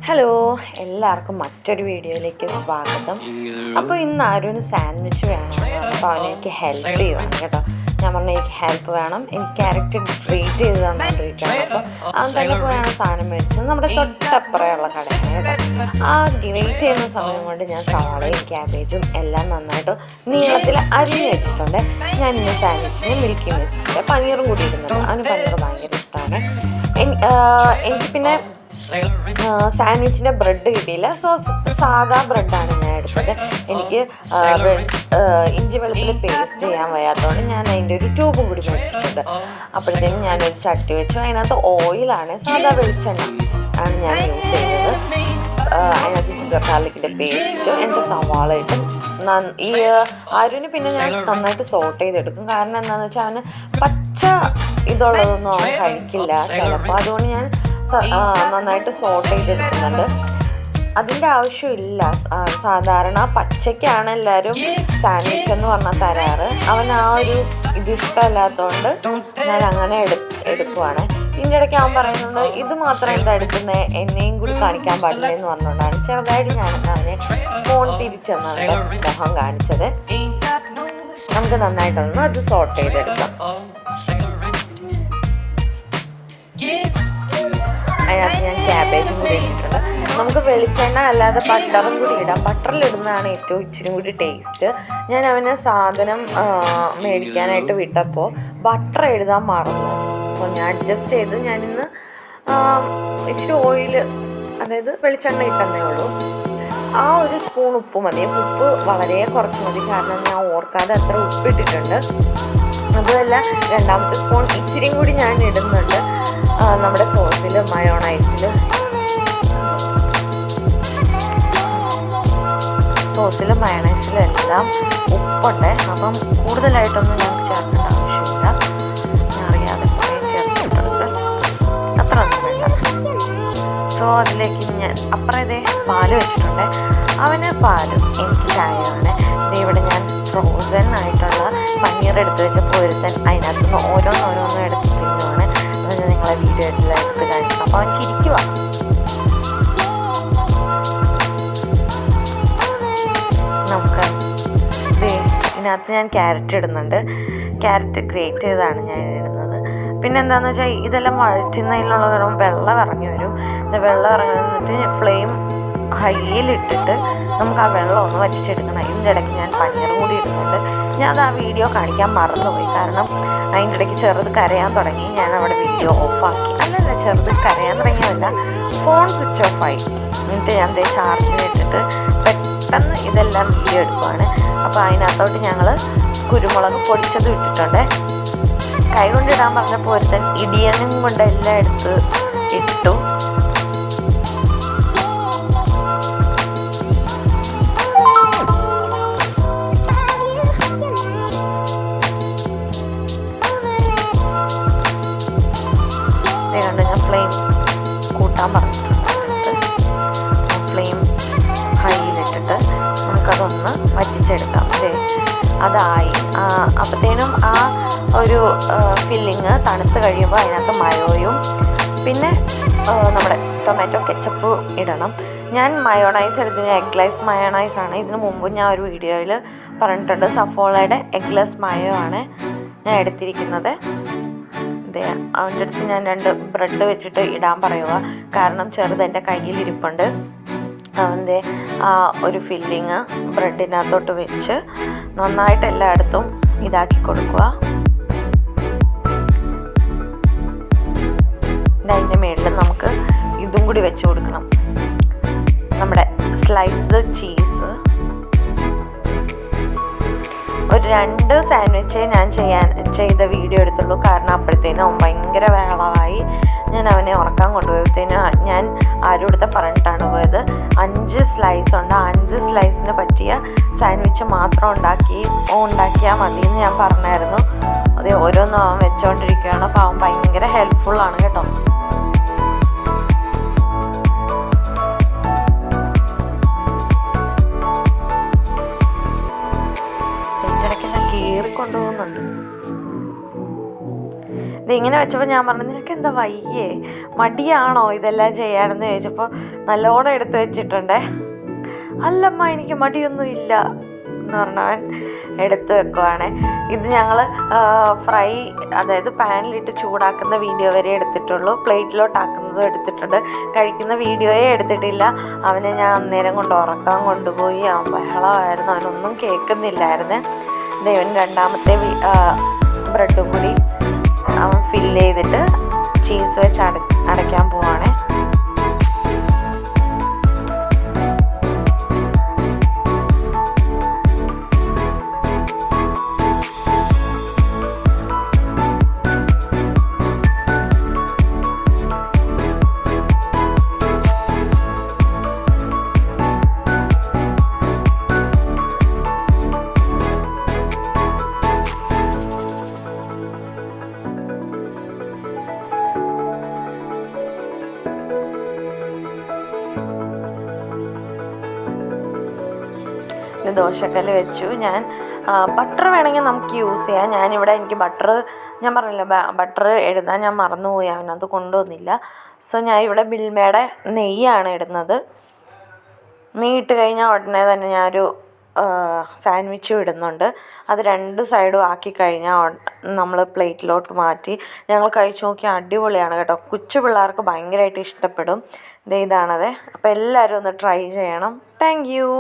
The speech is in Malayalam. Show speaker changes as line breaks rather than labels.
ഹലോ, എല്ലാവർക്കും മറ്റൊരു വീഡിയോയിലേക്ക് സ്വാഗതം. അപ്പോൾ ഇന്ന് ആരും സാൻഡ്വിച്ച് വേണം, അപ്പോൾ അവൻ എനിക്ക് ഹെൽപ്പ് ചെയ്യുവാണ് കേട്ടോ. ഞാൻ പറഞ്ഞു എനിക്ക് ഹെൽപ്പ് വേണം, എനിക്ക് ക്യാരറ്റ് ഗ്രേറ്റ് ചെയ്ത് തന്നുകൊണ്ടിരിക്കുകയാണ്. അപ്പോൾ അവൻ തന്നെ പോയാണ് സാധനം മേടിച്ചത്. നമ്മുടെ തൊട്ടപ്പുറമുള്ള കടയാണ് കേട്ടോ. ആ ഗ്രേറ്റ് ചെയ്യുന്ന സമയം കൊണ്ട് ഞാൻ സവാളയും ക്യാബേജും എല്ലാം നന്നായിട്ട് നീളത്തിൽ അരിഞ്ഞ് വെച്ചിട്ടുണ്ട്. ഞാൻ ഇന്ന് സാൻഡ്വിച്ചിന് മിൽക്കി മിസ്റ്റിൻ്റെ പനീറും കൂടി ഇടുന്നുണ്ട്. അവന് പനീർ ഭയങ്കര ഇഷ്ടമാണ്. എനിക്ക് പിന്നെ സാൻഡ്വിച്ചിൻ്റെ ബ്രെഡ് കിട്ടിയില്ല, സോ സാധാ ബ്രെഡാണ് ഞാൻ എടുത്തത്. എനിക്ക് ഇഞ്ചി വെളുത്തുള്ളി പേസ്റ്റ് ചെയ്യാൻ വയ്യാത്തതുകൊണ്ട് ഞാൻ അതിൻ്റെ ഒരു ട്യൂബും കൂടി മേടിച്ചിട്ടുണ്ട്. അപ്പോഴത്തേക്കും ഞാനൊരു ചട്ടി വെച്ചു. അതിനകത്ത് ഓയിലാണ്, സാധാ വെളിച്ചെണ്ണ ആണ് ഞാൻ യൂസ് ചെയ്യുന്നത്. അതിനകത്ത് ജിഞ്ചർ ഗാർലിക്കിൻ്റെ പേസ്റ്റ്, എൻ്റെ സവാള ഇട്ട് ഈ ആരുവിന് പിന്നെ ഞാൻ നന്നായിട്ട് സോട്ട് ചെയ്തെടുക്കും. കാരണം എന്താണെന്ന് വെച്ചാൽ അവന് പച്ച ഇതുള്ളതൊന്നും അവൻ കഴിക്കില്ല ചിലപ്പോൾ. അതുകൊണ്ട് ഞാൻ നന്നായിട്ട് സോട്ട് ചെയ്തെടുക്കുന്നുണ്ട്. അതിൻ്റെ ആവശ്യമില്ല. സാധാരണ പച്ചയ്ക്കാണ് എല്ലാവരും സാൻഡ്വിച്ച് എന്ന് പറഞ്ഞാൽ തരാറ്. അവൻ ആ ഒരു ഇത് ഇഷ്ടമല്ലാത്തതുകൊണ്ട് ഞാൻ അങ്ങനെ എടുക്കുവാണ്. ഇതിൻ്റെ ഇടയ്ക്ക് അവൻ പറയുന്നുണ്ട് ഇത് മാത്രം എന്താ എടുക്കുന്നത്, എന്നെയും കൂടി കാണിക്കാൻ പാടില്ല എന്ന് പറഞ്ഞുകൊണ്ടാണ് ചെറുതായിട്ട് ഞാൻ അവനെ ഫോൺ തിരിച്ചെന്നാണ് മുഖം കാണിച്ചത്. നമുക്ക് നന്നായിട്ടൊന്ന് അത് സോട്ട് ചെയ്തെടുക്കാം. അതിനകത്ത് ഞാൻ ക്യാബേജും കൂടി ഇട്ടിട്ടുണ്ട്. നമുക്ക് വെളിച്ചെണ്ണ അല്ലാതെ ബട്ടറും കൂടി ഇടാം. ബട്ടറിലിടുന്നതാണ് ഏറ്റവും ഇച്ചിരി കൂടി ടേസ്റ്റ്. ഞാൻ അവന് സാധനം മേടിക്കാനായിട്ട് വിട്ടപ്പോൾ ബട്ടർ എഴുതാൻ മറന്നു. സോ ഞാൻ അഡ്ജസ്റ്റ് ചെയ്ത് ഞാനിന്ന് ഇച്ചിരി ഓയിൽ, അതായത് വെളിച്ചെണ്ണ ഇട്ടെന്നേ ഉള്ളൂ. ആ ഒരു സ്പൂൺ ഉപ്പ് മതി. ഉപ്പ് വളരെ കുറച്ച് മതി, കാരണം ഞാൻ ഓർക്കാതെ അത്ര ഉപ്പിട്ടിട്ടുണ്ട്. അതുമല്ല, രണ്ടാമത്തെ സ്പൂൺ ഇച്ചിരിയും കൂടി ഞാൻ ഇടുന്നുണ്ട് നമ്മുടെ സോസിലും മയോണൈസിലും എല്ലാം ഉപ്പുണ്ട്. അപ്പം കൂടുതലായിട്ടൊന്നും ഞങ്ങൾക്ക് ചേർക്കേണ്ട ആവശ്യമില്ല. ഞാൻ അറിയാതെ കുറേ ചേർത്തിട്ടുണ്ട്, അത്ര ഒന്നും വേണ്ട. സോ അതിലേക്ക് ഞാൻ അപ്പുറം ഇതേ പാല് വെച്ചിട്ടുണ്ട്. അവന് പാലും എനിക്ക് ചായയാണ്. ഇവിടെ ഞാൻ ഫ്രോസൺ ആയിട്ടുള്ള പനീർ എടുത്ത് വെച്ചപ്പോൾ ഒരുത്തൻ അതിനകത്തുനിന്ന് ഓരോന്നോരോന്നും എടുത്ത് തിന്നുവാണ്. അത് ഞാൻ നിങ്ങളെ വീഡിയോ എല്ലാം എടുത്ത് കാണിക്കാം. അപ്പോൾ അവൻ ചിരിക്കുക. നമുക്ക് ഇതിനകത്ത് ഞാൻ ക്യാരറ്റ് ഇടുന്നുണ്ട്. ക്യാരറ്റ് ഗ്രേറ്റ് ചെയ്താണ് ഞാൻ ഇടുന്നത്. പിന്നെ എന്താണെന്ന് വെച്ചാൽ ഇതെല്ലാം വഴറ്റുന്നതിലുള്ള വെള്ളം ഇറങ്ങി വരും. വെള്ളം ഇറങ്ങി വന്നിട്ട് ഫ്ലെയിം ഹൈയിലിട്ടിട്ട് നമുക്ക് ആ വെള്ളം ഒന്ന് വറ്റിച്ചെടുക്കണം. ഇതിൻ്റെ ഇടയ്ക്ക് ഞാൻ പനീറും കൂടി ഇടുന്നുണ്ട്. ഞാൻ അത് ആ വീഡിയോ കാണിക്കാൻ മറന്നുപോയി, കാരണം അതിൻ്റെ ഇടയ്ക്ക് ചെറുത് കരയാൻ തുടങ്ങി. ഞാൻ അവിടെ വീഡിയോ ഓഫാക്കി. അല്ലല്ല, ചെറുത് കരയാൻ തുടങ്ങിയതല്ല, ഫോൺ സ്വിച്ച് ഓഫായി. എന്നിട്ട് ഞാൻ ചാർജിന് ഇട്ടിട്ട് പെട്ടെന്ന് ഇതെല്ലാം വീഡിയോ എടുക്കുവാണ്. അപ്പോൾ അതിനകത്തോട്ട് ഞങ്ങൾ കുരുമുളക് പൊടിച്ചത് ഇട്ടിട്ടുണ്ട്. കൈ കൊണ്ടിടാൻ പറഞ്ഞപ്പോൾ ഒരുത്തൻ ഇടിയനും കൊണ്ട് എല്ലാം എടുത്ത് ഇട്ടു. ഞാൻ ഫ്ലെയിം കൂട്ടാൻ പറഞ്ഞിട്ടുണ്ട്. ഫ്ലെയിം ഹൈയിലിട്ടിട്ട് നമുക്കതൊന്ന് വറ്റിച്ചെടുക്കാം. അതായി. അപ്പോഴത്തേനും ആ ഒരു ഫില്ലിങ് തണുത്ത് കഴിയുമ്പോൾ അതിനകത്ത് മയോയും പിന്നെ നമ്മുടെ ടൊമാറ്റോ കെച്ചപ്പ് ഇടണം. ഞാൻ മയോണൈസ് എടുത്തത് എഗ്ലെസ് മയോണൈസാണ്. ഇതിന് മുമ്പ് ഞാൻ ഒരു വീഡിയോയിൽ പറഞ്ഞിട്ടുണ്ട്. സഫോളയുടെ എഗ്ലെസ് മയോ ആണ് ഞാൻ എടുത്തിരിക്കുന്നത്. അവൻ്റെ അടുത്ത് ഞാൻ 2 ബ്രെഡ് വെച്ചിട്ട് ഇടാൻ പറയുക, കാരണം ചെറുത് എൻ്റെ കയ്യിലിരിപ്പുണ്ട്. അവൻ്റെ ആ ഒരു ഫില്ലിങ് ബ്രെഡിനകത്തോട്ട് വെച്ച് നന്നായിട്ട് എല്ലായിടത്തും ഇതാക്കി കൊടുക്കുക. അതിൻ്റെ മേളിൽ നമുക്ക് ഇതും കൂടി വെച്ച് കൊടുക്കണം, നമ്മുടെ സ്ലൈസ് ചീസ്. ഒരു 2 സാൻഡ്വിച്ചേ ഞാൻ ചെയ്ത വീഡിയോ എടുത്തുള്ളൂ, കാരണം അപ്പോഴത്തേനും അവൻ ഭയങ്കര വേളമായി. ഞാൻ അവനെ ഉറക്കാൻ കൊണ്ടുപോയപ്പോഴത്തേനും ഞാൻ ആരും അടുത്ത് പറഞ്ഞിട്ടാണ് പോയത്. 5 സ്ലൈസ് ഉണ്ട്. 5 സ്ലൈസിന് പറ്റിയ സാൻഡ്വിച്ച് മാത്രം ഉണ്ടാക്കിയാൽ മതി എന്ന് ഞാൻ പറഞ്ഞായിരുന്നു. അത് ഓരോന്നും അവൻ വെച്ചുകൊണ്ടിരിക്കുകയാണ്. അപ്പോൾ അവൻ ഭയങ്കര ഹെൽപ്ഫുള്ളാണ് കേട്ടോ. കൊണ്ടുപോകുന്നുണ്ട്. ഇതിങ്ങനെ വെച്ചപ്പോൾ ഞാൻ പറഞ്ഞു, നിനക്ക് എന്താ വയ്യേ, മടിയാണോ ഇതെല്ലാം ചെയ്യാനെന്ന് ചോദിച്ചപ്പോൾ നല്ലോണം എടുത്ത് വെച്ചിട്ടുണ്ടേ. അല്ലമ്മ എനിക്ക് മടിയൊന്നും ഇല്ല എന്ന് പറഞ്ഞവൻ എടുത്ത് വെക്കുവാണേ. ഇത് ഞങ്ങൾ ഫ്രൈ, അതായത് പാനിലിട്ട് ചൂടാക്കുന്ന വീഡിയോ വരെ എടുത്തിട്ടുള്ളൂ. പ്ലേറ്റിലോട്ടാക്കുന്നതും എടുത്തിട്ടുണ്ട്, കഴിക്കുന്ന വീഡിയോയെ എടുത്തിട്ടില്ല. അവനെ ഞാൻ അന്നേരം കൊണ്ട് ഉറക്കാൻ കൊണ്ടുപോയി. അവൻ ബഹളമായിരുന്നു, അവനൊന്നും കേൾക്കുന്നില്ലായിരുന്നു. ദൈവൻ രണ്ടാമത്തെ ബ്രെഡും കൂടി അവൻ ഫില്ല് ചെയ്തിട്ട് ചീസ് വെച്ച് അടയ്ക്കാൻ പോവാണേ. ദോശക്കല്ല് വെച്ചു. ഞാൻ ബട്ടർ വേണമെങ്കിൽ നമുക്ക് യൂസ് ചെയ്യാം. ഞാനിവിടെ എനിക്ക് ബട്ടർ, ഞാൻ പറഞ്ഞില്ല ബട്ടർ എഴുതാൻ ഞാൻ മറന്നുപോയി, അവനത് കൊണ്ടുവന്നില്ല. സോ ഞാൻ ഇവിടെ ബിൽമയുടെ നെയ്യാണ് ഇടുന്നത്. നെയ്യ് ഇട്ട് കഴിഞ്ഞാൽ ഉടനെ തന്നെ ഞാനൊരു സാൻഡ്വിച്ചും ഇടുന്നുണ്ട്. അത് രണ്ട് സൈഡും ആക്കി കഴിഞ്ഞാൽ നമ്മൾ പ്ലേറ്റിലോട്ട് മാറ്റി ഞങ്ങൾ കഴിച്ചു നോക്കി. അടിപൊളിയാണ് കേട്ടോ. കൊച്ചു പിള്ളേർക്ക് ഭയങ്കരമായിട്ട് ഇഷ്ടപ്പെടും. ഇതാണത്. അപ്പോൾ എല്ലാവരും ഒന്ന് ട്രൈ ചെയ്യണം. Thank you.